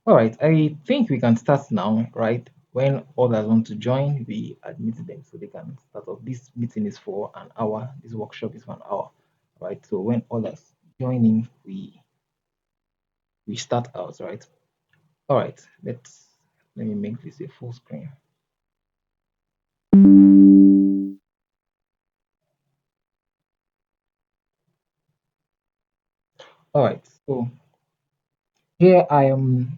All right, I think we can start now, right? When others want to join, we admit them so they can start off. This meeting is for an hour. This workshop is for an hour, right? So when others joining, we start out, right? All right, let me make this a full screen. All right, so here I'm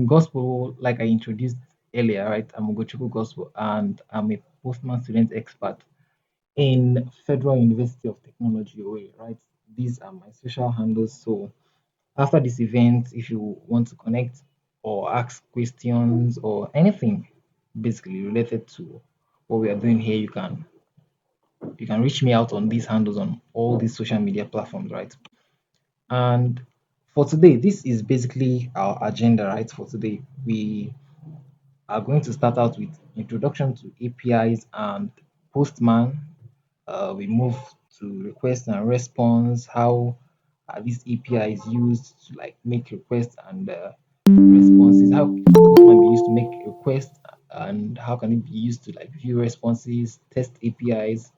gospel like I introduced earlier, right? I'm Ugochukwu Gospel and I'm a Postman student expert in Federal University of Technology, Owerri, right? These are my social handles. So after this event, if you want to connect or ask questions or anything basically related to what we are doing here, you can reach me out on these handles on all these social media platforms, right? And for today, this is basically our agenda, right? For today, we are going to start out with introduction to APIs and Postman. We move to request and response. How are these APIs used to like make requests and responses? How can Postman be used to make requests and how can it be used to like view responses, test APIs,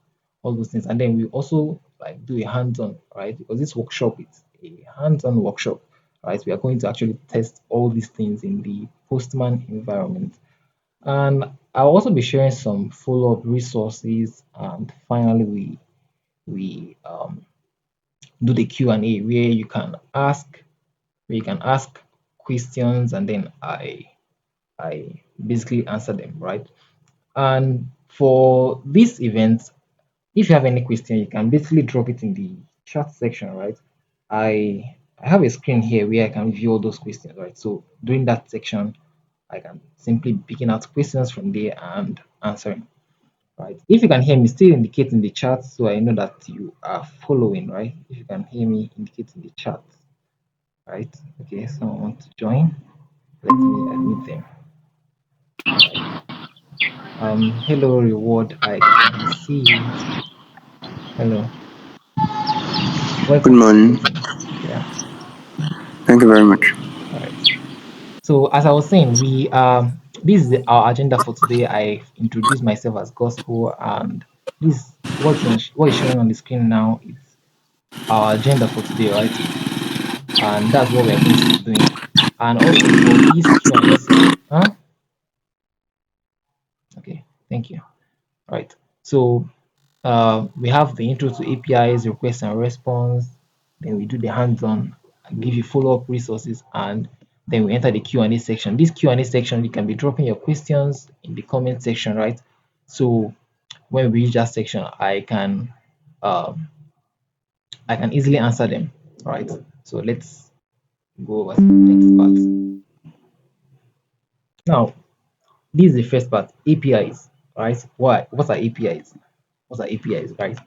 all those things. And then we also like do a hands-on, right? Because this workshop is a hands-on workshop, right? We are going to actually test all these things in the Postman environment. And I'll also be sharing some follow-up resources. And finally, we do the Q&A where you can ask questions, and then I basically answer them, right? And for this event, if you have any question, you can basically drop it in the chat section, right? I have a screen here where I can view all those questions, right? So during that section, I can simply picking out questions from there and answering, right? If you can hear me, still indicate in the chat so I know that you are following, right? If you can hear me, indicate in the chat, right? Okay, someone want to join. Let me admit them. All right. Hello, reward. I can see it. Hello. Good Welcome to the morning. meeting. Yeah. Thank you very much. All right. So as I was saying, we this is our agenda for today. I introduced myself as gospel, and this what is showing on the screen now is our agenda for today, right? And that's what we are going to be doing. And also for this Q&A session, huh? Okay, thank you. All right. So we have the intro to APIs, request and response. Then we do the hands-on, give you follow-up resources, and then we enter the Q&A section. This Q&A section, you can be dropping your questions in the comment section, right? So when we reach that section, um, I can easily answer them, right? So let's go over to the next part. Now, this is the first part, APIs, right? Why? What are APIs? What are APIs, right?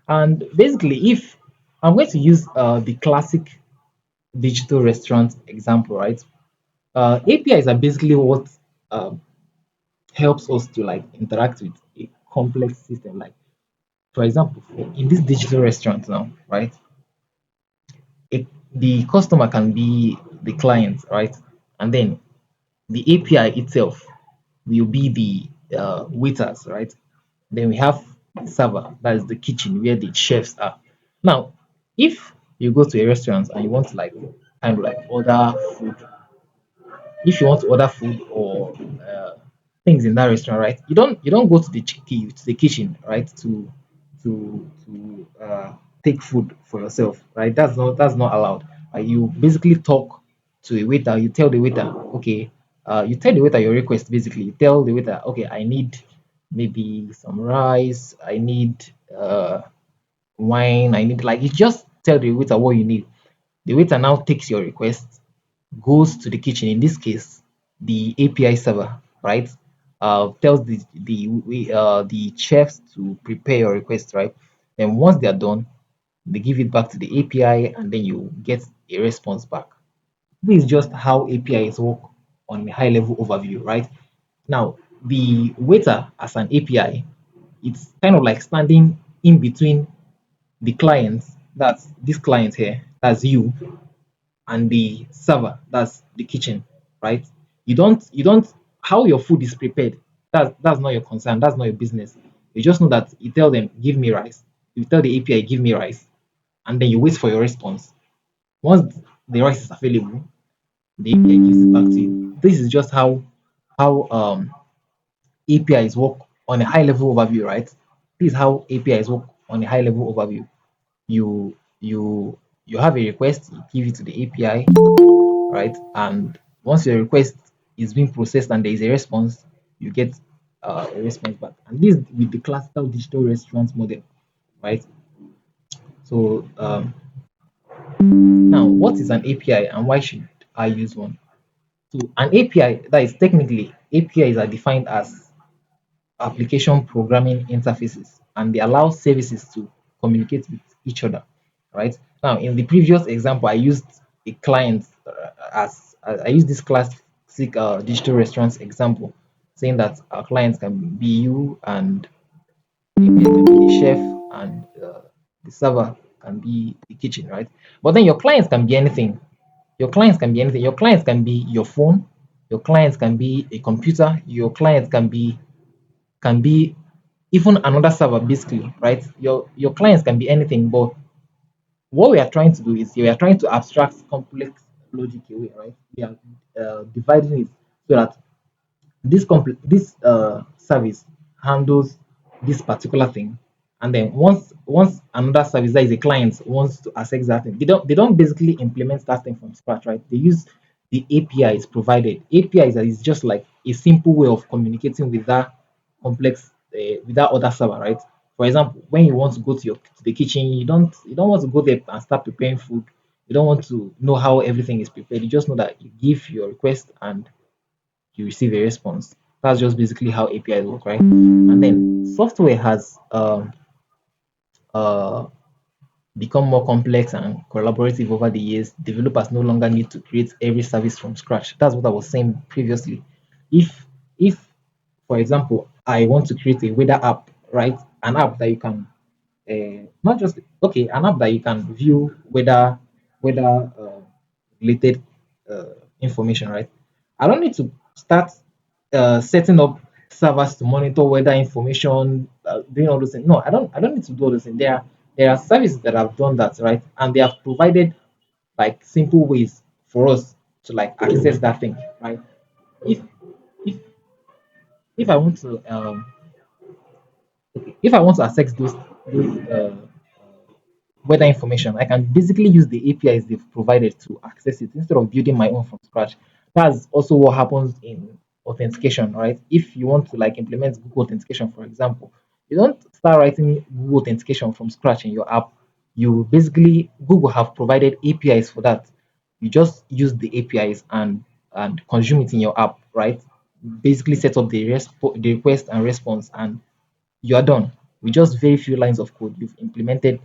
And basically, if I'm going to use the classic digital restaurant example, right? APIs are basically what um, helps us to like interact with a complex system. Like, for example, in this digital restaurant now, right? It, the customer can be the client, right? And then the API itself will be the waiters, right? Then we have the server, that is the kitchen where the chefs are. Now, if you go to a restaurant and you want to like kind of like order food, if you want to order food or things in that restaurant, right? You don't go to the kitchen, right? To take food for yourself, right? That's not allowed. You basically talk to a waiter. You tell the waiter, okay. You tell the waiter your request. Basically, you tell the waiter, okay, I need maybe some rice. I need wine. I need like you just tell the waiter what you need. The waiter now takes your request, goes to the kitchen, in this case, the API server, right? Tells the chefs to prepare your request, right? Then once they are done, they give it back to the API, and then you get a response back. This is just how APIs work on a high level overview, right? Now, the waiter as an API, it's kind of like standing in between the clients, that's this client here, that's you, and the server, that's the kitchen, right? You don't how your food is prepared, that's not your concern, that's not your business. You just know that you tell them give me rice, you tell the API give me rice, and then you wait for your response. Once the rice is available, the API gives it back to you. This is just how APIs work on a high level overview, right? This is how APIs work on a high level overview. You you you have a request, you give it to the API, right? And once your request is being processed and there is a response, you get a response back. And this with the classical digital restaurant model, right? So now, what is an API and why should I use one? So an API, that is technically APIs are defined as application programming interfaces, and they allow services to communicate with each other, right? Now, in the previous example, I used a client as I used this classic digital restaurants example, saying that our clients can be you, and it can be the chef, and the server can be the kitchen, right? But then your clients can be anything. Your clients can be anything. Your clients can be your phone. Your clients can be a computer. Your clients can be even another server, basically, right? Your clients can be anything, but what we are trying to do is we are trying to abstract complex logic away, right? We are dividing it so that this service handles this particular thing, and then once another service, that is a client, wants to access that thing, they don't basically implement that thing from scratch, right? They use the APIs provided. APIs is just like a simple way of communicating with that complex with that other server, right? For example, when you want to go to the kitchen, you don't want to go there and start preparing food. You don't want to know how everything is prepared. You just know that you give your request and you receive a response. That's just basically how APIs work, right? And then software has uh, become more complex and collaborative over the years. Developers no longer need to create every service from scratch. That's what I was saying previously. If for example, I want to create a weather app, right? An app that you can not just okay, an app that you can view weather related information, right? I don't need to start setting up servers to monitor weather information, doing all those things. No, I don't need to do all those things. There are services that have done that, right? And they have provided like simple ways for us to like access that thing, right? If if if I want to if I want to access those weather information, I can basically use the APIs they've provided to access it instead of building my own from scratch. That's also what happens in authentication, right? If you want to like implement Google authentication, for example, you don't start writing Google authentication from scratch in your app. You basically Google have provided APIs for that. You just use the APIs and consume it in your app, right? Basically set up the request and response, and you are done with just very few lines of code. You've implemented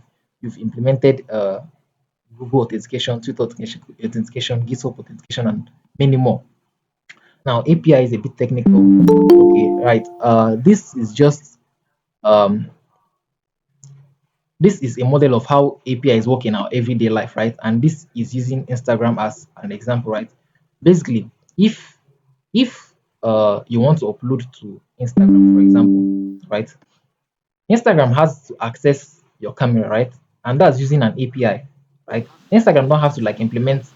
Google authentication, Twitter authentication, GitHub authentication, and many more. Now API is a bit technical. Okay, right. Um, this is a model of how APIs work in our everyday life, right? And this is using Instagram as an example, right? Basically, if you want to upload to Instagram, for example, right? Instagram has to access your camera, right? And that's using an API, right? Instagram don't have to like implement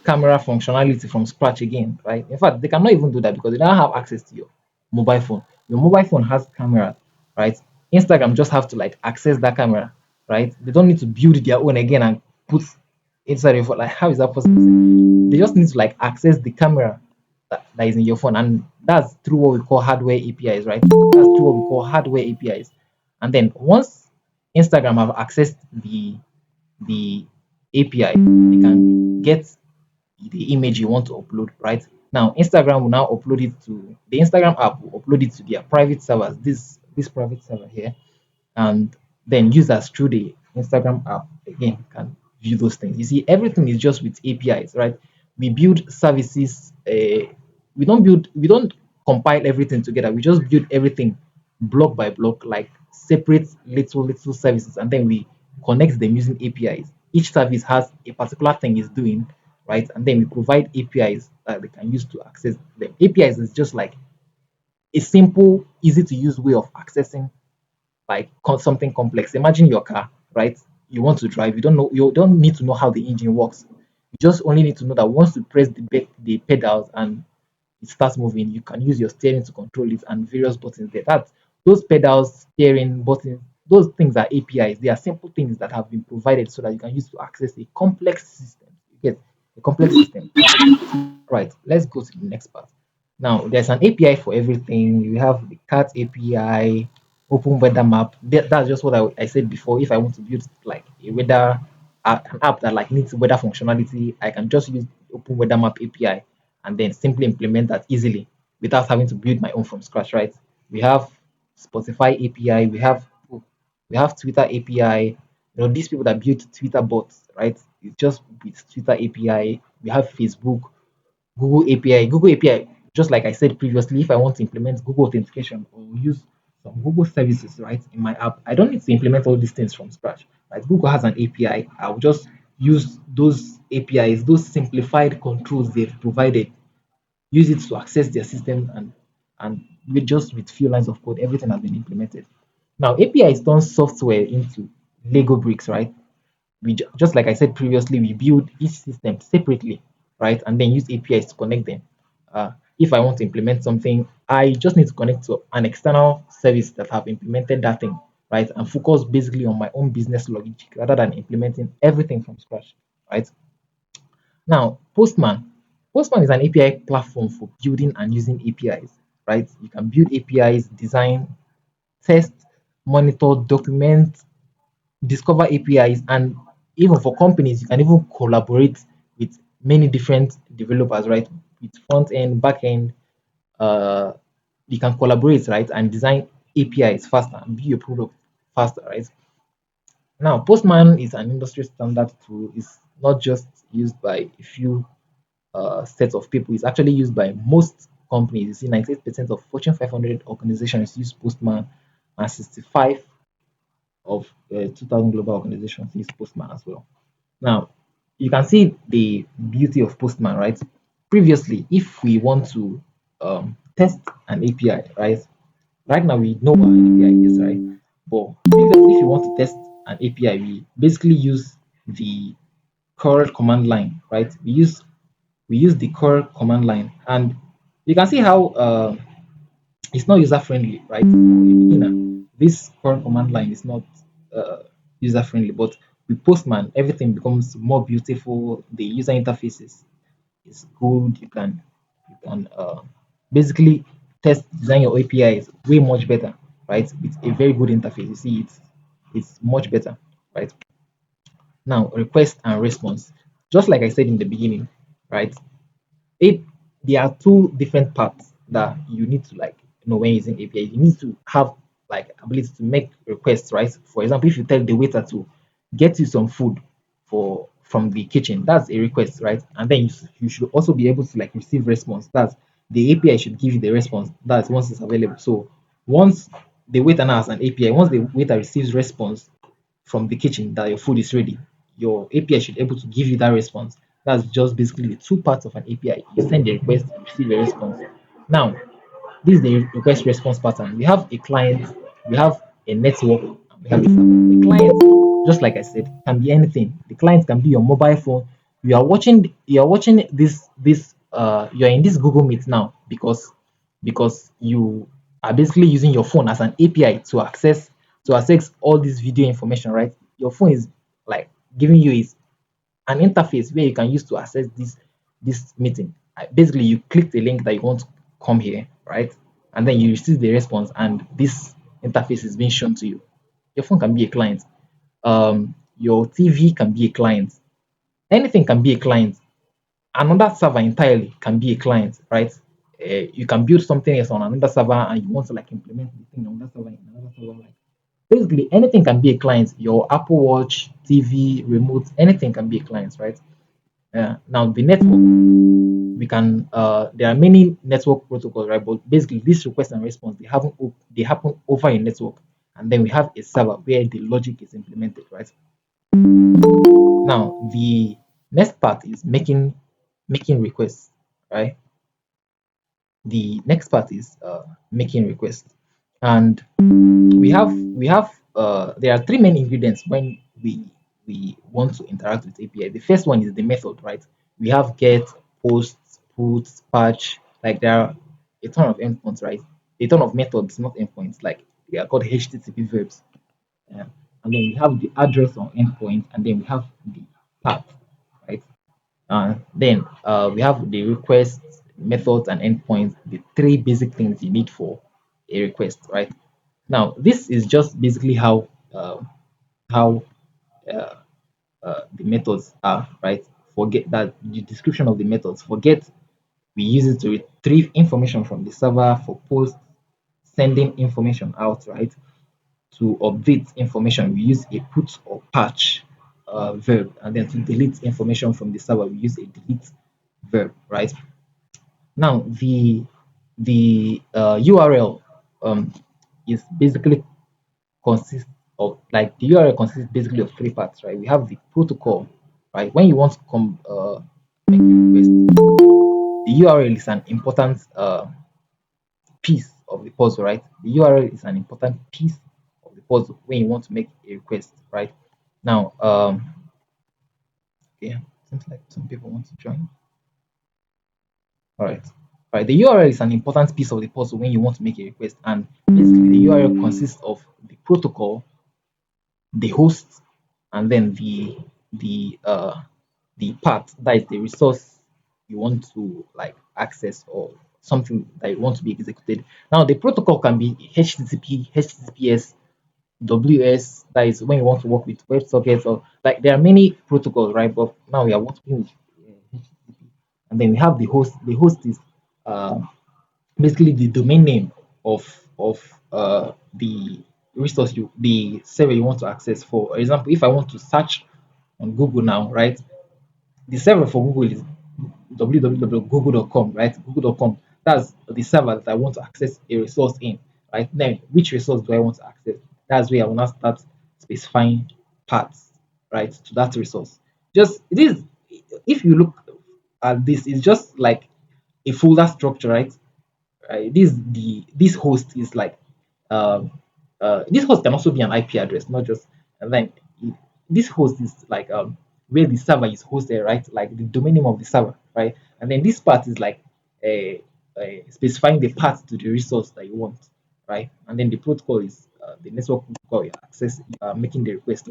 camera functionality from scratch again, right? In fact, they cannot even do that because they don't have access to your mobile phone. Your mobile phone has camera, right? Instagram just have to like access that camera, right? They don't need to build their own again and put inside your phone. Like, how is that possible? They just need to like access the camera that is in your phone, and that's through what we call hardware APIs, right? That's through what we call hardware APIs. And then once Instagram have accessed the API, they can get the image you want to upload, right? Now Instagram will now upload it to the Instagram app will upload it to their private servers, this private server here, and then users through the Instagram app again can view those things. You see, everything is just with APIs, right? We build services. We don't compile everything together. We just build everything block by block, like separate little services, and then we connect them using APIs. Each service has a particular thing it's doing, right? And then we provide APIs that they can use to access them. APIs is just like a simple, easy to use way of accessing like something complex. Imagine your car, right? You want to drive. You don't need to know how the engine works. You just only need to know that once you press the pedals and it starts moving, you can use your steering to control it and various buttons there. That those pedals, steering buttons, those things are APIs. They are simple things that have been provided so that you can use to access a complex system. You get a complex system. Right, let's go to the next part. Now, there's an API for everything. You have the cat API, open weather map. That's just what I said before. If I want to build like a weather, an app that like needs weather functionality, I can just use open weather map API and then simply implement that easily without having to build my own from scratch, right? We have Spotify API, we have Twitter API. These people that build Twitter bots, right? It's just with Twitter API. We have Facebook, Google API. Google API, just like I said previously, if I want to implement Google authentication or use some Google services, right, in my app, I don't need to implement all these things from scratch. Right? Google has an API. I'll just use those APIs, those simplified controls they've provided, use it to access their system, and with just with few lines of code, everything has been implemented. Now, APIs turn software into Lego bricks, right? Just like I said previously, we build each system separately, right, and then use APIs to connect them. If I want to implement something, I just need to connect to an external service that have implemented that thing, right, and focus basically on my own business logic rather than implementing everything from scratch, right? Now, Postman is an API platform for building and using APIs, right? You can build APIs, design, test, monitor, document, discover APIs, and even for companies, you can even collaborate with many different developers, right? With front end, back end, uh, you can collaborate, right, and design APIs faster and build your product faster, right? Now, Postman is an industry standard tool. It's not just used by a few sets of people. It's actually used by most companies. You see, 98% of Fortune 500 organizations use Postman, and 65 of 2,000 global organizations use Postman as well. Now, you can see the beauty of Postman, right? Previously, if we want to test an API, right? Right now we know what an API is, right? But previously, if you want to test an API, we basically use the core command line, right? We use the core command line, and you can see how it's not user friendly, right? For a beginner, this core command line is not uh, user friendly, but with Postman, everything becomes more beautiful. The user interface is good. You can basically test design your APIs way much better, right? With a very good interface. You see, it's much better, right? Now, request and response. Just like I said in the beginning, right? It There are two different parts that you need to like when using API. You need to have like ability to make requests, right? For example, if you tell the waiter to get you some food from the kitchen, that's a request, right? And then you should also be able to like receive response. That's the API should give you the response. That's once it's available. So once the waiter now has an API, once the waiter receives response from the kitchen that your food is ready, your API should be able to give you that response. That's just basically the two parts of an API. You send the request, you receive a response. Now, this is the request response pattern. We have a client, we have a network, and we have a server. The client, just like I said, can be anything. The client can be your mobile phone. You are watching you're in this Google Meet now because you are basically using your phone as an API to access all this video information, right? Your phone is like giving you an interface where you can use to access this meeting. Basically, you click the link that you want to come here, right? And then you receive the response, and this interface is being shown to you. Your phone can be a client. Your TV can be a client. Anything can be a client. Another server entirely can be a client, right? You can build something else on another server, and you want to like implement the thing on that server in another server. Like basically, anything can be a client. Your Apple Watch, TV, remote, anything can be a client, right? Now the network, we can there are many network protocols, right? But basically, this request and response they happen over a network, and then we have a server where the logic is implemented, right? Now Next part is making requests, right? The next part is making requests, and we have there are three main ingredients when we want to interact with API. The first one is the method, right? We have get, post, put, patch. Like there are a ton of endpoints, right? A ton of methods, not endpoints. Like they are called HTTP verbs. Yeah. And then we have the address on endpoint, and then we have the path, right? Then we have the request methods and endpoints, the three basic things you need for a request, right? Now, this is just basically how uh, the methods are, right? Forget that the description of the methods. Forget we use it to retrieve information from the server for post, sending information out, right? To update information, we use a put or patch verb, and then to delete information from the server, we use a delete verb, right? Now, the URL is basically consists of like the URL consists basically of three parts, right? We have the protocol, right? When you want to make a request, the URL is an important piece of the puzzle, right? The URL is an important piece of the puzzle when you want to make a request, right? Now, yeah, seems like some people want to join. All right. All right. The URL is an important piece of the puzzle when you want to make a request, and basically the URL consists of the protocol, the host, and then the part that is the resource you want to like access or something that you want to be executed. Now the protocol can be HTTP, HTTPS, WS, that is when you want to work with WebSockets, or like there are many protocols, right? But now we are working with HTTP. And then we have the host. The host is uh, basically the domain name of the resource the server you want to access. For example, if I want to search on Google now, right? The server for Google is www.google.com, right? Google.com. That's the server that I want to access a resource in, right? Then, which resource do I want to access? That's where I will now start specifying paths, right, to that resource. Just it is, if you look at this, it's just like a folder structure, right? This host is like um this host can also be an IP address, not just, and then this host is like where the server is hosted, right? Like the domain name of the server, right? And then this part is like specifying the path to the resource that you want, right? And then the protocol is the network protocol you access, you are making the request.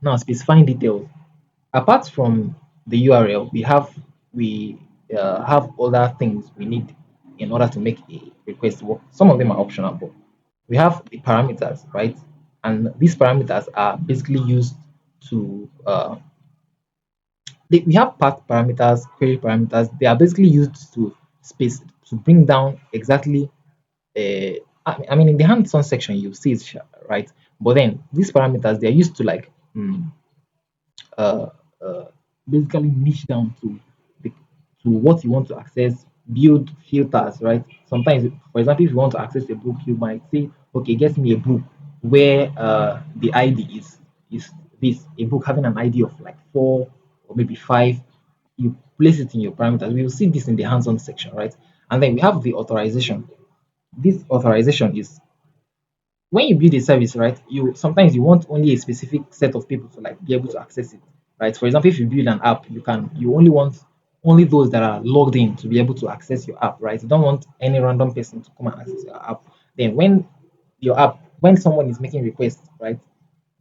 Now specifying details. Apart from the URL, we have other things we need in order to make a request work. Some of them are optional, but we have the parameters, right? And these parameters are basically used to we have path parameters, query parameters. They are basically used to space to bring down exactly. I mean, in the hands-on section, you see it, right? But then these parameters they are used to like uh, uh, basically niche down the, to what you want to access, build filters, right? Sometimes, for example, if you want to access a book, you might say, okay, get me a book where the ID is this, a book having an ID of like 4 or maybe 5. You place it in your parameters. We will see this in the hands-on section, right? And then we have the authorization. This authorization is when you build a service, right, you sometimes you want only a specific set of people to like be able to access it, right? For example, if you build an app, you only want only those that are logged in to be able to access your app, right? You don't want any random person to come and access your app. Then when someone is making requests, right,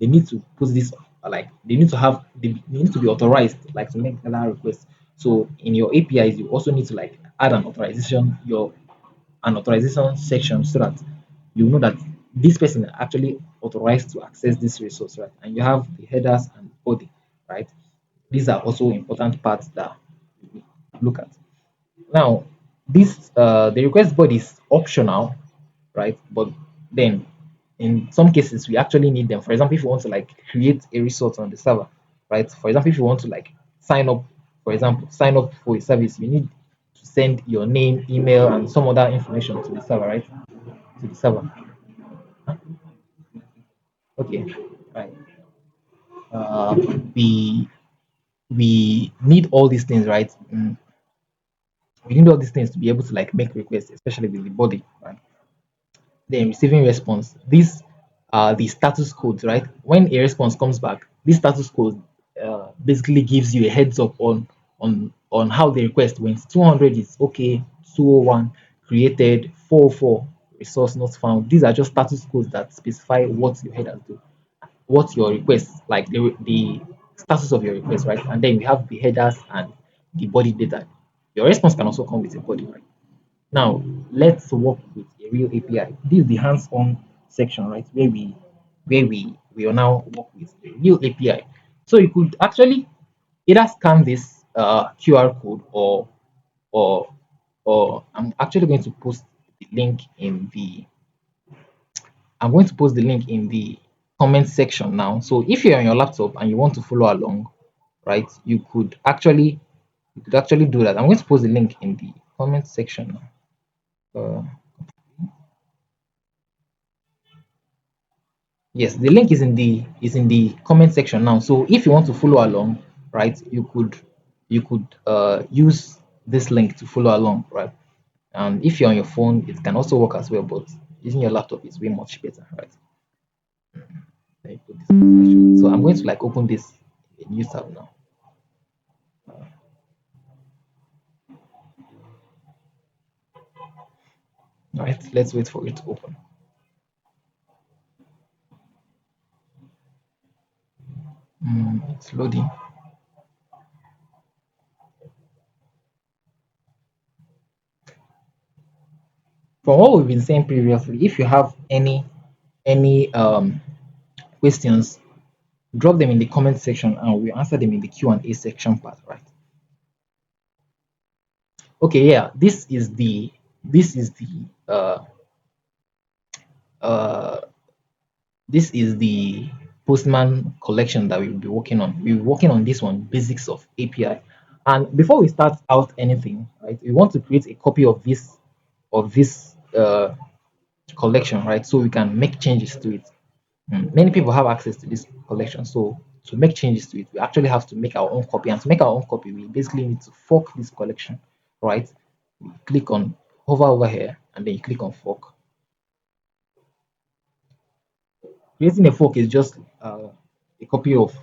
they need to put this like they need to be authorized like to make that request. So in your APIs, you also need to like add an authorization section so that you know that this person is actually authorized to access this resource, right? And you have the headers and body, right? These are also important parts that we look at. Now, this the request body is optional, right? But then in some cases we actually need them. For example, if you want to like create a resource on the server, right? For example, if you want to like sign up, for example, sign up for a service, you need to send your name, email, and some other information to the server, right? To the server. Okay, right. Uh, we we need all these things, right? We need all these things to be able to like make requests, especially with the body, right? Then receiving response. These are the status codes, right? When a response comes back, this status code basically gives you a heads up on how the request went. 200 is okay, 201 created, 404 resource not found. These are just status codes that specify what your headers do, what your request, like the status of your request, right? And then we have the headers and the body data. Your response can also come with a body, right? Now, let's work with a real API. This is the hands-on section, right? Where we will now work with a real API. So you could actually either scan this QR code or or I'm actually going to post the link in the I'm going to post the link in the comment section now. So if you're on your laptop and you want to follow along, right, you could actually do that. I'm going to post the link in the comment section now. Yes, the link is in the comment section now. So if you want to follow along, right, you could use this link to follow along, right? And if you're on your phone, it can also work as well, but using your laptop is way much better, right? Let me put this section. So I'm going to like open this a new tab now. All right, let's wait for it to open. It's loading. From what we've been saying previously, if you have any questions, drop them in the comment section and we'll answer them in the Q&A section part, right? Okay, yeah, uh this is the Postman collection that we'll be working on. We'll be working on this one, basics of API. And before we start out anything, right, we want to create a copy of this collection, right? So we can make changes to it. Many people have access to this collection. So to make changes to it, we actually have to make our own copy. And to make our own copy, we basically need to fork this collection, right? We click on hover over here and then you click on fork. Creating a fork is just a copy of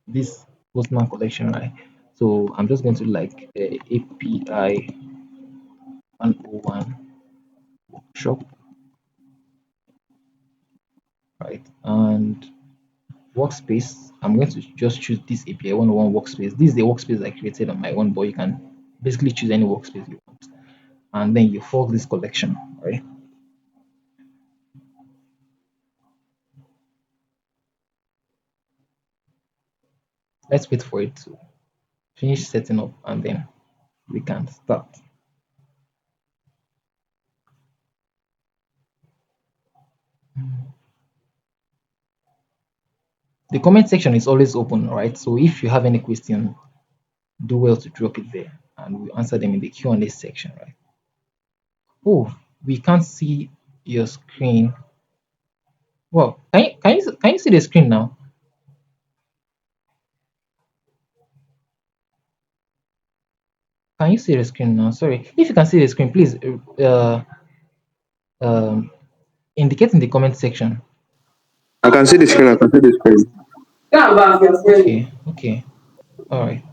this Postman collection, right? So I'm just going to like API 101 shop, right? And workspace, I'm going to just choose this API 101 workspace. This is the workspace I created on my own, but you can basically choose any workspace you want. And then you fork this collection, right? Let's wait for it to finish setting up and then we can start. The comment section is always open, right? So if you have any question, do well to drop it there and we'll answer them in the Q&A section, right? Oh, we can't see your screen. Well, can you see the screen now? Can you see the screen now? Sorry. If you can see the screen, please um, indicate in the comment section. I can see the screen. I can see the screen. Okay, okay, all right.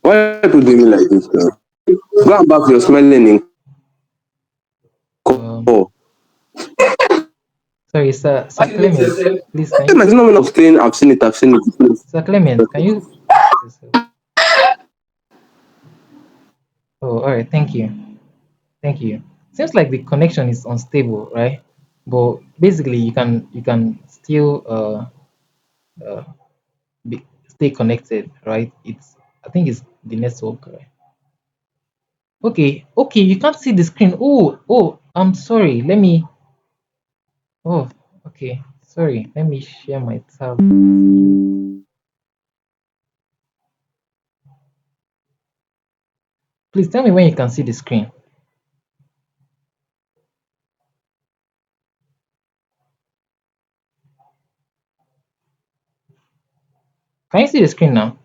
Why people do me like this now? Go and back your smelling in Um, call. Sorry, Sir Clement, please can Hey, you, man, it's not when I'm saying I've seen it. I've seen it. Sir Clement, can you? Oh, all right. Thank you, thank you. Seems like the connection is unstable, right? But basically, you can still uh stay connected, right? I think it's the network, right? Okay, okay, you can't see the screen. Oh, I'm sorry. Oh, okay, sorry. Let me share my tab with you. Please tell me when you can see the screen. Can you see the screen now?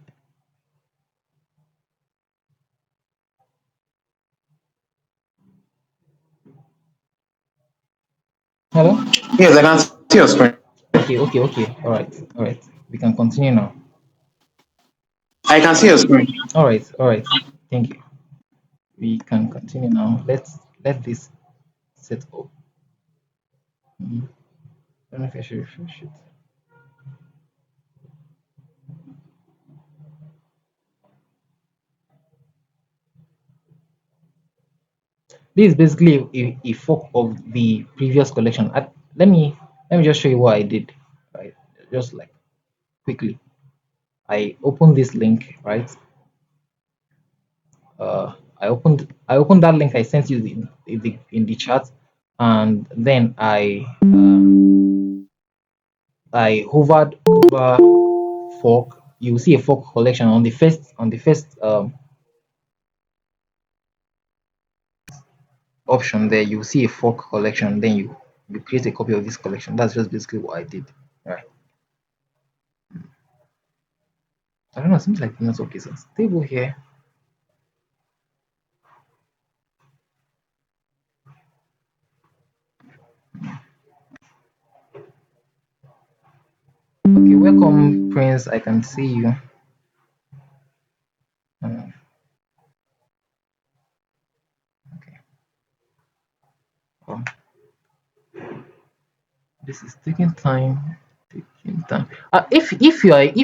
Hello? Yes, I can see your screen. Okay. All right. We can continue now. I can see your screen. All right. Thank you. We can continue now. Let this set up. Mhm. I don't know if I should refresh it. This is basically a fork of the previous collection. Let me just show you what I did. Right, just like quickly. I opened this link. Right, I opened that link I sent you in the chat, and then I hovered over fork. You will see a fork collection on the first option there. You will see a fork collection. Then you create a copy of this collection. That's just basically what I did. Right. I don't know. Seems like the network is unstable here. Okay, welcome, Prince. I can see you. Uh, okay. Um, this is taking time. Taking time. If you are in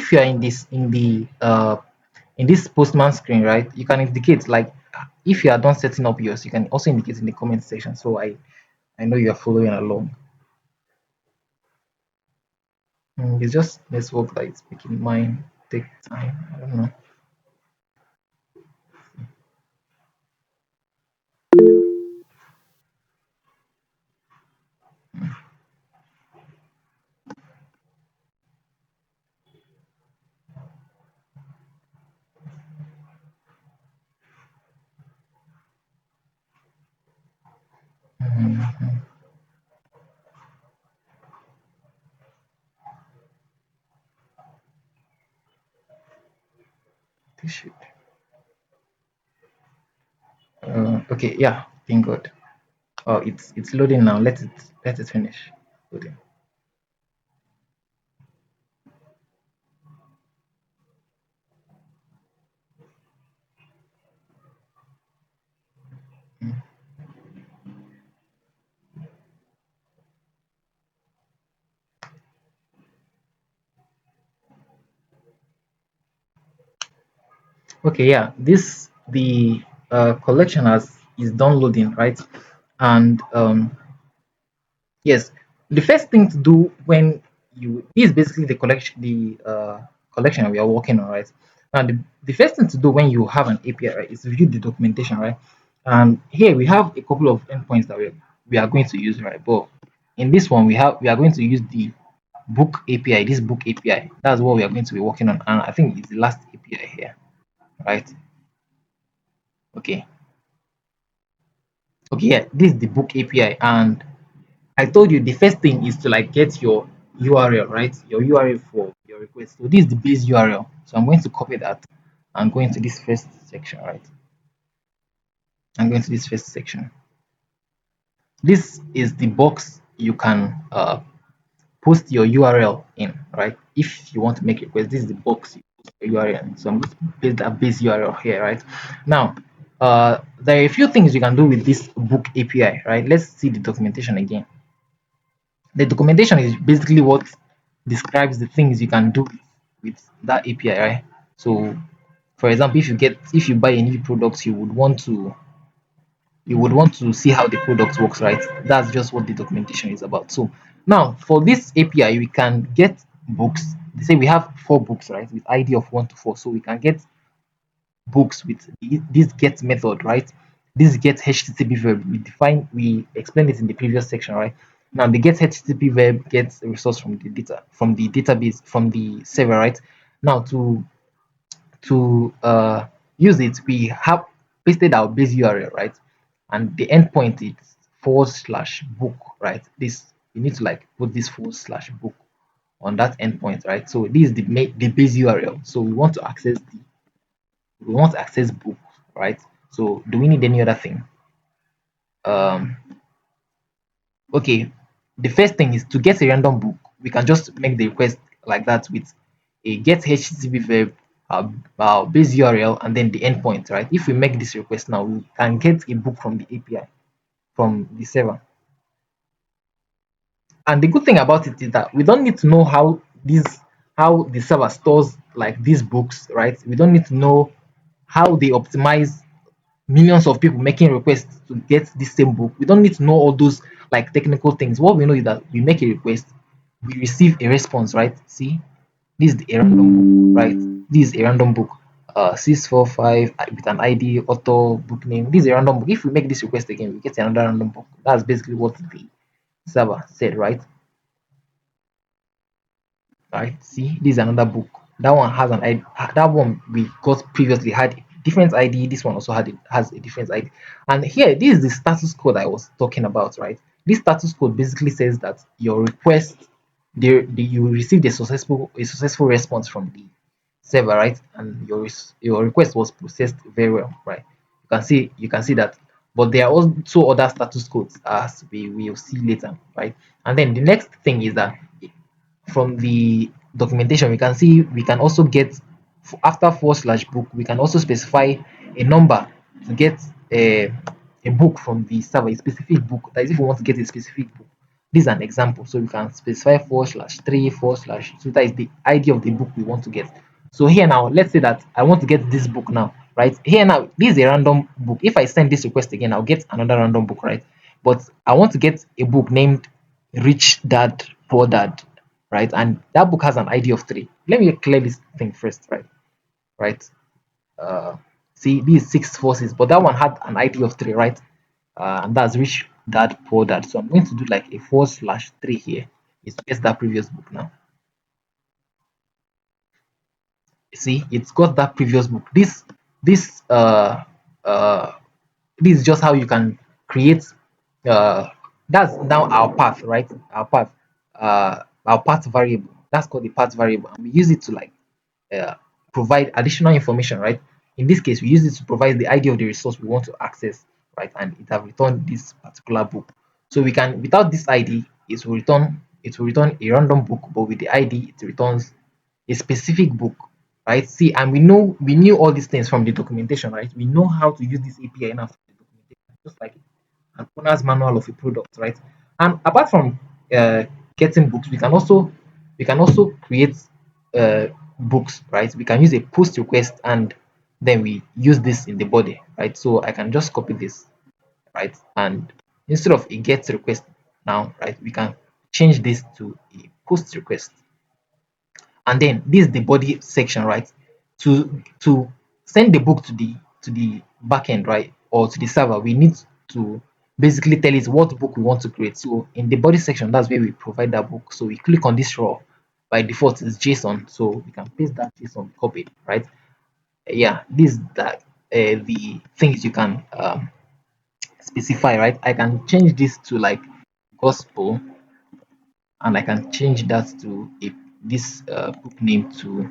this Postman screen, right? You can indicate like if you are done setting up yours, you can also indicate in the comment section. So I know you are following along. It's just network that is making mine take time. I don't know. Mhm. This should. Okay, yeah, thank God. Oh, it's loading now. Let it finish loading. Okay, yeah, this the collection has is downloading, right? And yes, the first thing to do when you this is basically the collection we are working on, right? And the first thing to do when you have an API, right, is review the documentation, right? And here we have a couple of endpoints that we are going to use, right? But in this one we are going to use the book API, this book API. That's what we are going to be working on, and I think it's the last API here, right? Okay. Okay, yeah, this is the book API, and I told you the first thing is to like get your URL, right? Your URL for your request. So this is the base URL. So I'm going to copy that and go into this first section, right? I'm going to this first section. This is the box you can post your URL in, right? If you want to make a request, this is the box you post your URL in. So I'm going to paste that base URL here, right? Now, there are a few things you can do with this book API, right? Let's see the documentation again. The documentation is basically what describes the things you can do with that API, right? So, for example, if you buy a new product, you would want to see how the product works, right? That's just what the documentation is about. So now for this API, we can get books. They say we have 4 books, right, with ID of 1 to 4. So we can get books with this get method, right? This get HTTP verb. We explained it in the previous section, right? Now the get HTTP verb gets a resource from the data, from the database, from the server, right? Now to use it, we have pasted our base URL, right? And the endpoint is /book, right? This you need to like put this /book on that endpoint, right? So this is the base URL. So we want to access book, right? So do we need any other thing? Um, okay. the first thing is to get a random book. We can just make the request like that with a get HTTP verb, base URL, and then the endpoint, right? If we make this request now, we can get a book from the API from the server. And the good thing about it is that we don't need to know how the server stores like these books, right? We don't need to know how they optimize millions of people making requests to get this same book. We don't need to know all those like technical things. What we know is that we make a request, we receive a response, right? See, this is a random book, right? This is a random book. 645 with an ID, author, book name. This is a random book. If we make this request again, we get another random book. That's basically what the server said, right? Right, see, this is another book. That one has an ID. That one we got previously had different ID. This one also has a different ID. And here, this is the status code I was talking about, right? This status code basically says that your request, you received a successful response from the server, right? And your request was processed very well, right? You can see that. But there are also other status codes as we will see later, right? And then the next thing is that from the documentation, we can see we can also get after /book, we can also specify a number to get a book from the server, a specific book. That is, if we want to get a specific book. This is an example. So we can specify /3 /2. That is the ID of the book we want to get. So here now, let's say that I want to get this book now, right? Here now, this is a random book. If I send this request again, I'll get another random book, right? But I want to get a book named Rich Dad, Poor Dad, right? And that book has an ID of 3. Let me clear this thing first, right? Right. Uh, See, these 6 forces, but that one had an ID of 3, right? And that's Rich Dad, Poor Dad. So I'm going to do like a 4/3 here. It's just that previous book now. See, it's got that previous book. This uh this is just how you can create uh that's now our path, right? Our path variable, that's called the path variable, and we use it to like uh, provide additional information, right? In this case, we use it to provide the ID of the resource we want to access, right? And it have returned this particular book. So we can, without this ID, it will return a random book, but with the ID, it returns a specific book, right? See, and we knew all these things from the documentation, right? We know how to use this API now from the documentation, just like an owner's manual of a product, right? And apart from uh, getting books, we can also create books, right? We can use a post request and then we use this in the body, right? So I can just copy this, right? And instead of a get request now, right, we can change this to a post request. And then this is the body section, right? To send the book to the backend, right, or to the server, we need to basically tell it what book we want to create. So in the body section, that's where we provide that book. So we click on this raw. By default it's JSON, so we can paste that JSON copy, right? Yeah, this is the things you can specify, right? I can change this to like gospel, and I can change that to this book name to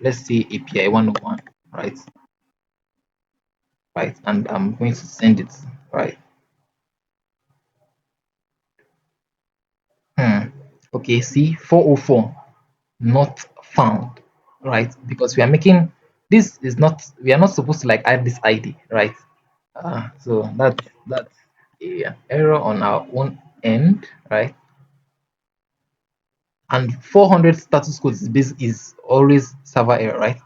let's say API 101, right? Right, and I'm going to send it, right? Hmm. Okay, see, 404 not found, right? Because we are not supposed to like add this ID, right? So that's a error on our own end, right? And 400 status code is always server error, right?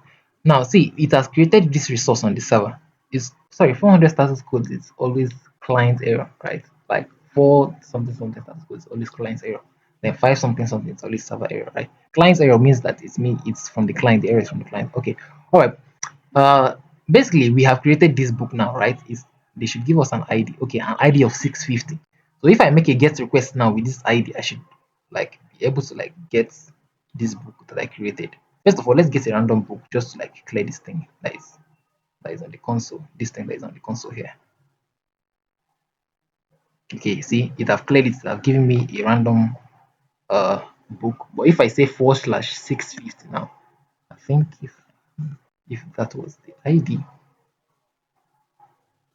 Now see, it has created this resource on the server. It's sorry, 400 status code is always client error, right? Like 4 something something status code is always client error. Then 5 something something is always server error, right? Client error means that it's from the client, the error is from the client. Okay, all right. uh Basically we have created this book now, right? Is they should give us an ID. Okay, an ID of 650. So if I make a get request now with this ID, I should like be able to like get this book that I created. First of all, let's get a random book just to like clear this thing that is on the console. This thing that is on the console here. Okay, see, it have cleared it, it have given me a random book. But if I say /650 now, I think if that was the ID,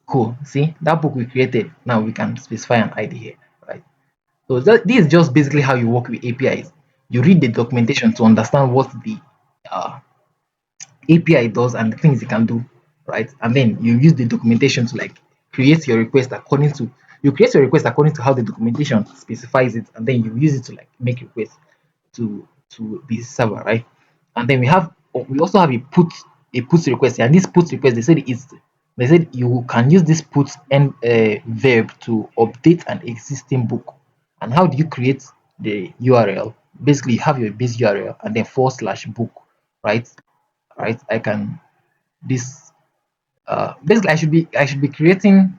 Cool. See that book we created. Now we can specify an ID here, right? So this is just basically how you work with APIs. You read the documentation to understand what the uh, API does and the things it can do, right? And then you use the documentation to like create your request according to you create your request according to how the documentation specifies it, and then you use it to like make requests to the server, right? And then we also have a put request, and this put request they said you can use this put and verb to update an existing book. And how do you create the URL? Basically, you have your base URL and then forward slash book, right? Right? I can this basically I should be creating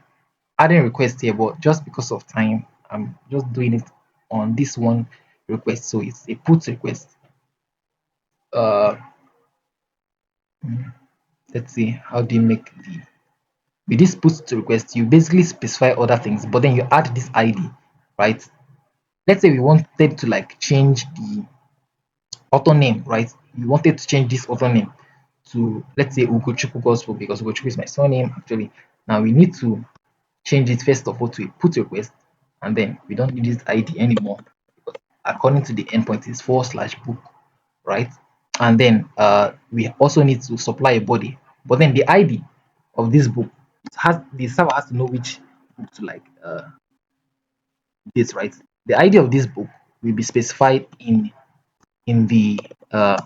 adding requests here, but just because of time, I'm just doing it on this one request. So it's a put request. Uh, let's see, how do you make the with this put request? You basically specify other things, but then you add this ID, right? Let's say we wanted to like change the author name, right? We wanted to change this author name to let's say Ugochukwu Gospel because Ugochukwu is my surname actually. Now we need to change it first of all to a put request, and then we don't need this ID anymore because according to the endpoint is forward slash book, right? And then we also need to supply a body, but then the ID of this book has the server has to know which book to like this, right? The ID of this book will be specified in the uh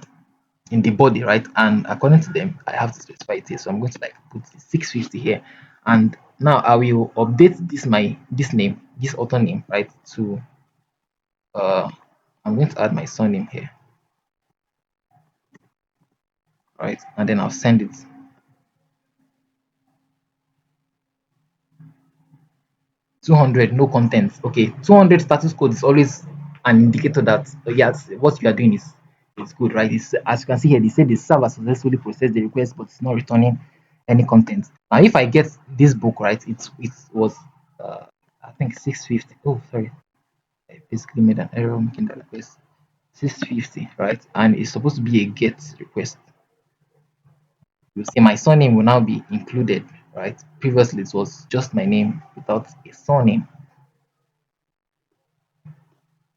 in the body, right? And according to them, I have to specify it here. So I'm going to like put 650 here. And now I will update this name, this author name, right? To uh I'm going to add my surname here, right? And then I'll send it. 200 no contents. Okay, 200 status code is always an indicator that yes, what you are doing is good, right? It's, as you can see here, they say the server successfully processed the request, but it's not returning any content. Now, if I get this book right, it was I think 650. Oh, sorry, I basically made an error making the request 650, right? And it's supposed to be a get request. You see, my surname will now be included, right? Previously, it was just my name without a surname.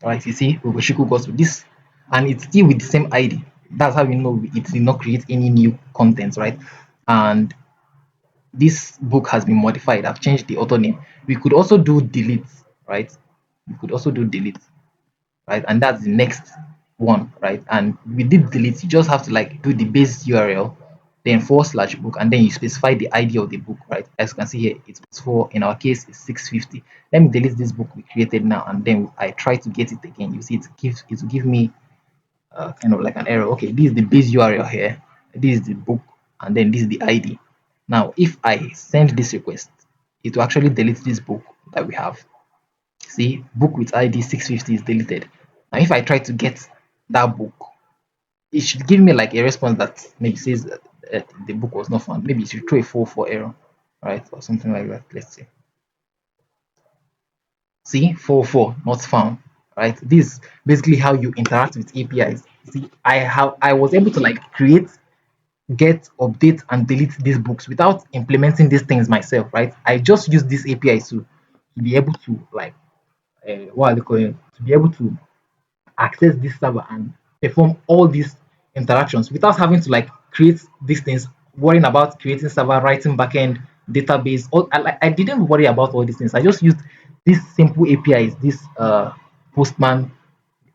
Right, you see, Ugochukwu goes with this, and it's still with the same ID. That's how we know it did not create any new content, right? And this book has been modified. I've changed the author name. We could also do delete, right? We could also do delete, right? And that's the next one, right? And we did delete. You just have to like do the base URL, then forward slash book, and then you specify the ID of the book, right? As you can see here, it's for in our case it's 650. Let me delete this book we created now, and then I try to get it again. You see, it will give me kind of like an error. Okay, this is the base URL here. This is the book, and then this is the ID. Now, if I send this request, it will actually delete this book that we have. See, book with ID 650 is deleted. Now, if I try to get that book, it should give me like a response that maybe says the book was not found. Maybe it should throw a 4 error, right, or something like that. Let's see. See, 4 not found, right? This is basically how you interact with APIs. See, I was able to like create, get, update, and delete these books without implementing these things myself, right? I just use these APIs to be able to like what are they calling to be able to access this server and perform all these interactions without having to like create these things, worrying about creating server, writing backend, database. I didn't worry about all these things. I just used these simple APIs, this Postman,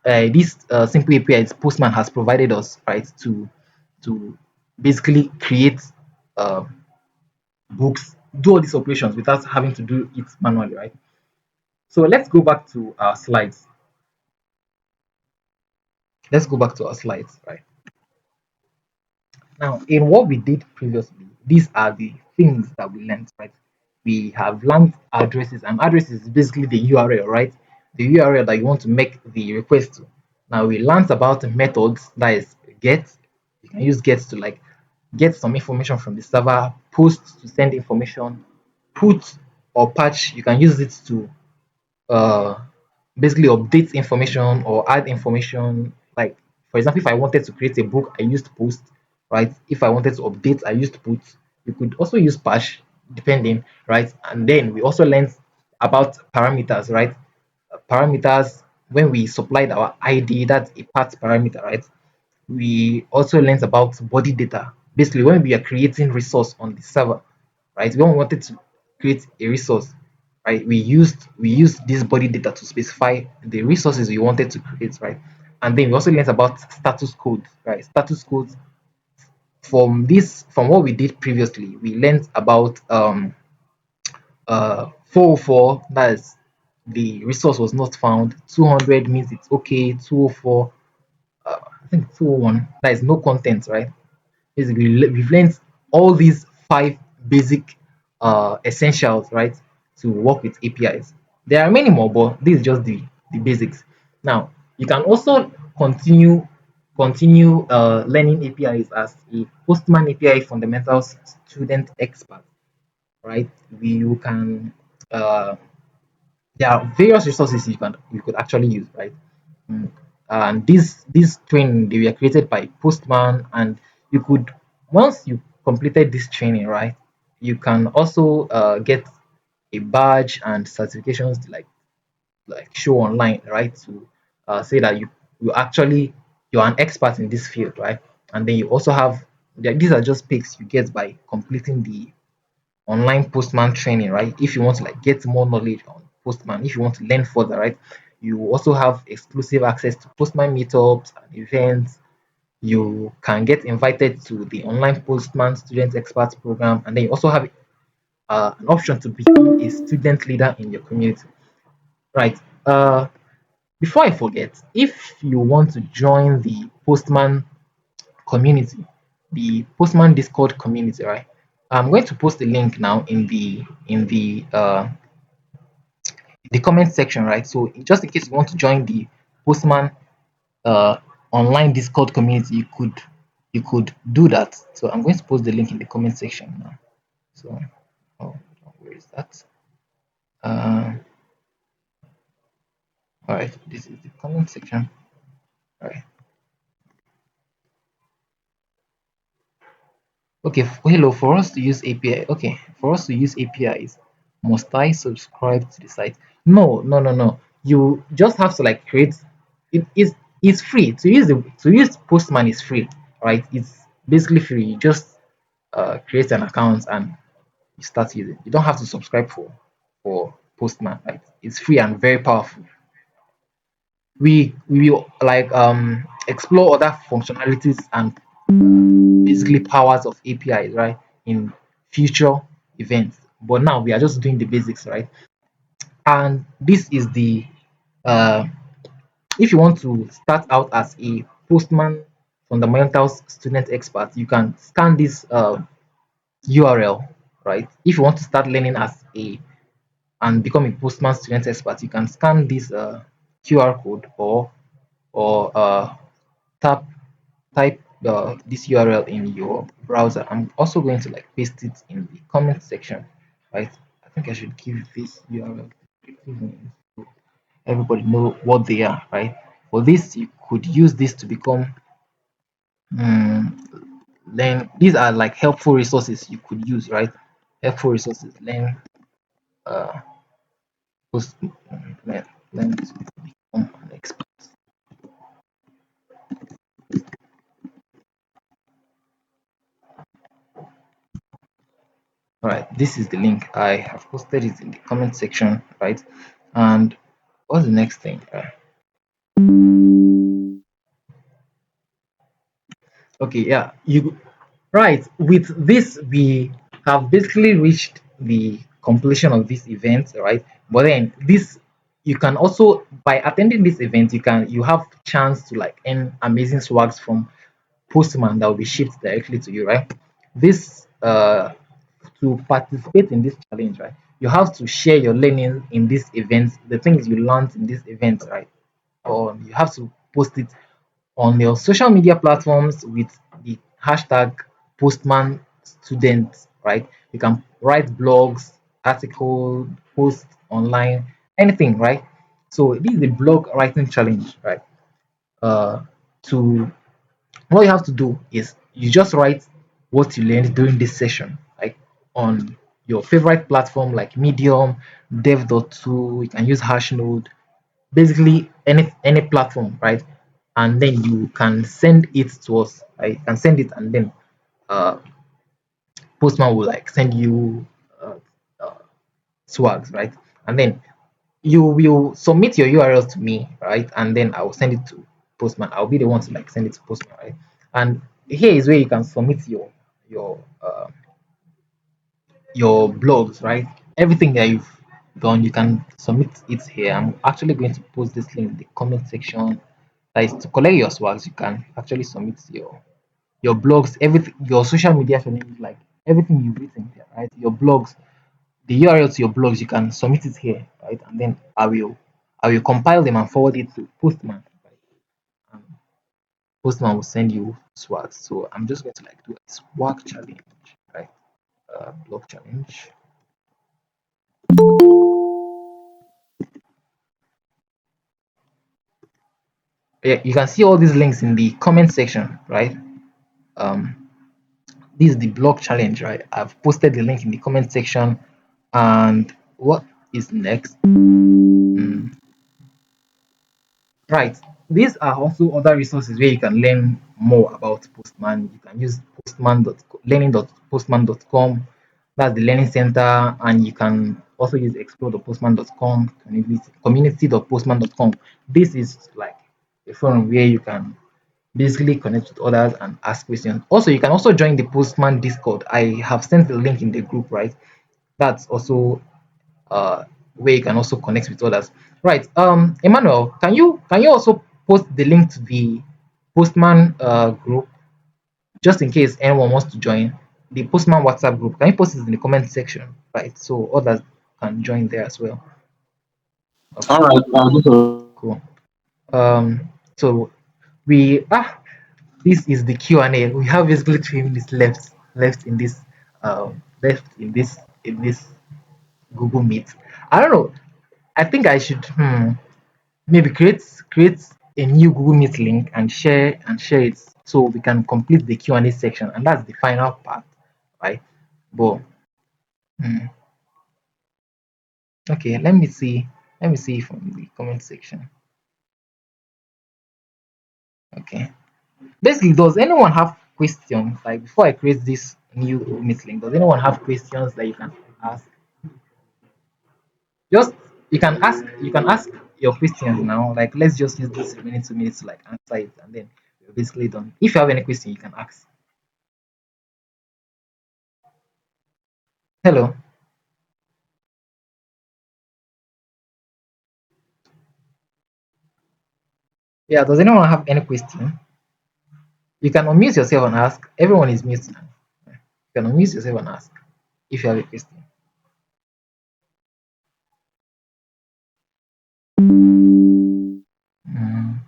these simple APIs Postman has provided us, right, to basically create uh, books, do all these operations without having to do it manually, right? So let's go back to our slides. Let's go back to our slides, right? Now, in what we did previously, these are the things that we learned, right? We have learned addresses, and addresses is basically the URL, right? The URL that you want to make the request to. Now, we learned about methods, that is get. You can use get to like get some information from the server, post to send information, put or patch. You can use it to uh, basically update information or add information. Like, for example, if I wanted to create a book, I used post, right? If I wanted to update, I used put. You could also use patch. depending, right? And then we also learned about parameters, right? Parameters, when we supplied our ID, that's a part parameter, right? We also learned about body data. Basically, when we are creating resource on the server, right? When we wanted to create a resource, right? We used this body data to specify the resources we wanted to create, right? And then we also learned about status codes, right? Status codes, from what we did previously, we learned about 404, that is the resource was not found. 200 means it's okay. 204, I think 201, that is no content, right? Basically, we've learned all these five basic essentials, right, to work with APIs. There are many more, but this is just the basics. Now, you can also continue learning APIs as a Postman API fundamentals student expert, right? You can uh, there are various resources you could actually use, right? Mm. And this training, they were created by Postman, and you could, once you completed this training, right, you can also get a badge and certifications to like show online, right, to say that you're an expert in this field, right? And then you also have, these are just picks you get by completing the online Postman training, right? If you want to like get more knowledge on Postman, if you want to learn further, right? You also have exclusive access to Postman meetups and events. You can get invited to the online Postman Student Experts program, and then you also have an option to become a student leader in your community, right? Before I forget, if you want to join the Postman community, the Postman Discord community, right? I'm going to post a link now in the comment section, right? So just in case you want to join the Postman uh, online Discord community, you could do that. So I'm going to post the link in the comment section now. So, oh, where is that? Uh, all right, this is the comment section. All right. Okay, hello. For us to use API, okay, for us to use APIs, must I subscribe to the site? No, no, no, no. You just have to like create. It's free to use Postman is free, right? It's basically free. You just create an account and you start using. You don't have to subscribe for Postman, right? It's free and very powerful. We will like explore other functionalities and basically powers of APIs, right, in future events. But now we are just doing the basics, right? And this is the uh, if you want to start out as a Postman fundamentals student expert, you can scan this URL, right? If you want to start learning as a and become a Postman student expert, you can scan this QR code or tap type this URL in your browser. I'm also going to like paste it in the comment section, right? I think I should give this URL so everybody know what they are, right? For this, you could use this to become learn. These are like helpful resources you could use, right? Helpful resources. Learn uh post learn to become an expert. All right, this is the link. I have posted it in the comment section, right? And what's the next thing? Okay, yeah, you right. With this, we have basically reached the completion of this event, right? But then this, you can also by attending this event, you have chance to like earn amazing swags from Postman that will be shipped directly to you, right? This to participate in this challenge, right? You have to share your learning in this event, the things you learned in this event, right? Or you have to post it on your social media platforms with the hashtag Postman Student, right? You can write blogs, articles, post online, anything, right? So this is the blog writing challenge, right? Uh, to What you have to do is you just write what you learned during this session, like on your favorite platform like Medium, Dev.to, you can use Hashnode, basically any platform, right? And then you can send it to us, right? You can send it, and then uh, Postman will like send you uh, uh, swags, right? And then you will submit your URLs to me, right? And then I will send it to Postman. I'll be the one to like send it to Postman, right? And here is where you can submit your your blogs, right? Everything that you've done, you can submit it here. I'm actually going to post this link in the comment section. That is to collect your swags. You can actually submit your blogs, everything, your social media names, like everything you've written here, right? Your blogs, the URL to your blogs, you can submit it here, right? And then I will compile them and forward it to Postman, right? And Postman will send you swag. So I'm just going to like do a swag challenge, right? Blog challenge. Yeah, you can see all these links in the comment section, right? Um, this is the blog challenge, right? I've posted the link in the comment section. And what is next? Hmm. Right. These are also other resources where you can learn more about Postman. You can use learning.postman.com. That's the learning center. And you can also use explore.postman.com, community.postman.com. This is like a forum where you can basically connect with others and ask questions. Also, you can also join the Postman Discord. I have sent the link in the group, right? That's also uh, where you can also connect with others. Right. Emmanuel, can you also post the link to the Postman group just in case anyone wants to join the Postman WhatsApp group? Can you post it in the comment section, right? So others can join there as well. All Okay, right, I'll do so. cool. So we this is the Q&A. We have basically 3 minutes left in this Google Meet. I don't know. I think I should maybe create a new Google Meet link and share it so we can complete the Q&A section, and that's the final part, right? But hmm, okay, let me see from the comment section. Okay, basically, does anyone have questions? Like before I create this new Google Meet link, does anyone have questions that you can ask? Just you can ask your questions now. Like let's just use this remaining 2 minutes to like answer it, and then we're basically done. If you have any question, you can ask. Hello. Yeah, does anyone have any question? You can unmute yourself and ask. Everyone is muted now. You can unmute yourself and ask if you have a question. Mm.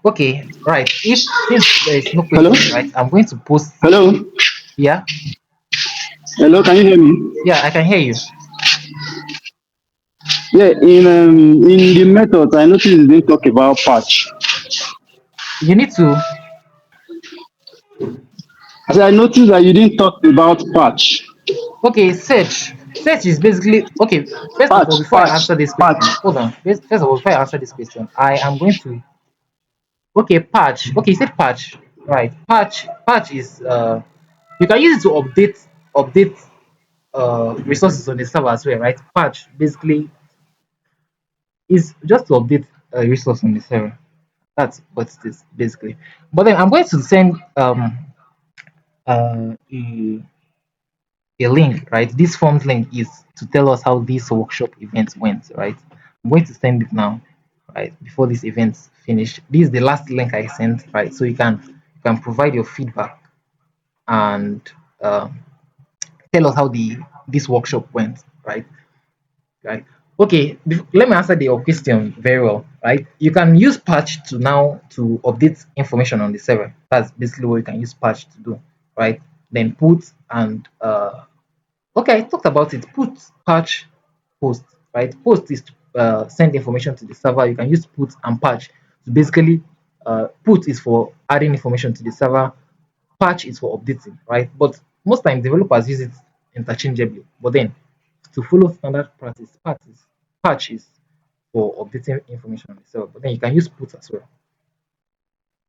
Okay, right. If since there is no Hello? question, right, I'm going to post. Hello? Yeah, Hello, can you hear me? yeah, I can hear you. Yeah, in the methods, I noticed you didn't talk about patch. You need to. I said I noticed that you didn't talk about patch. Okay, search is basically okay. First of all, Patch, before I patch, answer this patch. question, hold on. First of all, before I answer this question, I am going to. Okay, patch. Okay, you said patch, right? Patch is you can use it to update resources on the server as well, right? Patch basically is just to update a resource on the server. That's what it is basically. But then I'm going to send uh, a, a link, right? This forms link is to tell us how this workshop event went, right? I'm going to send it now, right? Before this event finish. This is the last link I sent, right? So you can provide your feedback and tell us how the this workshop went, right? Right. Okay, let me answer your question very well, right? You can use patch to now to update information on the server. That's basically what you can use patch to do, right? Then put and okay, I talked about it. Put patch post, right? Post is to send information to the server. You can use put and patch to basically put is for adding information to the server, patch is for updating, right? But most times developers use it interchangeably. But then to follow standard practice patches for updating information on itself. But then you can use puts as well.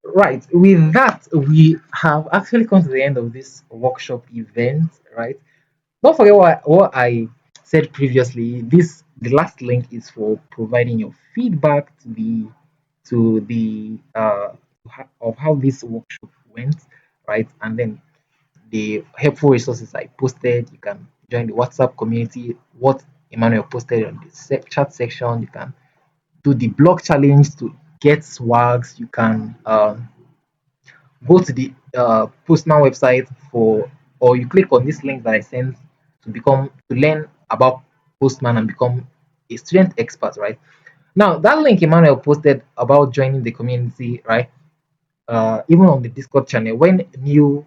Right. With that, we have actually come to the end of this workshop event, right? Don't forget what I said previously. The last link is for providing your feedback to the of how this workshop went, right? And then the helpful resources I posted. You can join the WhatsApp community. What Emmanuel posted on the chat section. You can do the blog challenge to get swags. You can go to the Postman website for, or you click on this link that I sent to learn about Postman and become a student expert, right? Now that link Emmanuel posted about joining the community, right? Even on the Discord channel, when new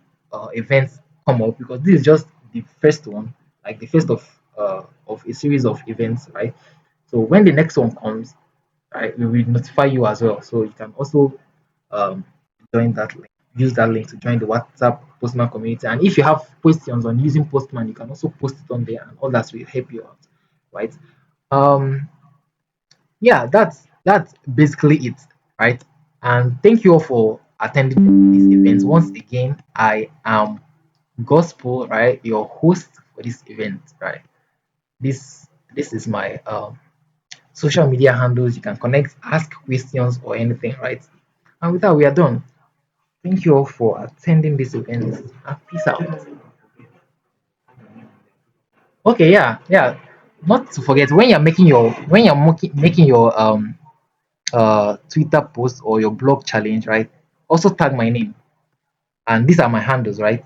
events come up, because this is just the first one, like the first of a series of events, right? So when the next one comes, right, we will notify you as well. So you can also um, join that link, use that link to join the WhatsApp Postman community. And if you have questions on using Postman, you can also post it on there, and others will help you out, right? Um, yeah, that's basically it, right? And thank you all for attending this event. Once again, I am Gospel, right? Your host for this event, right? This this is my social media handles. You can connect, ask questions or anything, right? And with that, we are done. Thank you all for attending this event. Peace out. Okay, yeah, yeah. Not to forget when you're making your Twitter post or your blog challenge, right? Also tag my name. And these are my handles, right?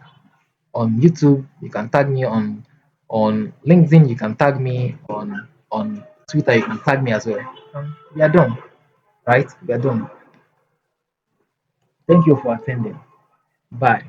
On YouTube, you can tag me on LinkedIn, you can tag me on Twitter, you can tag me as well. We are done, right? We are done. Thank you for attending. Bye.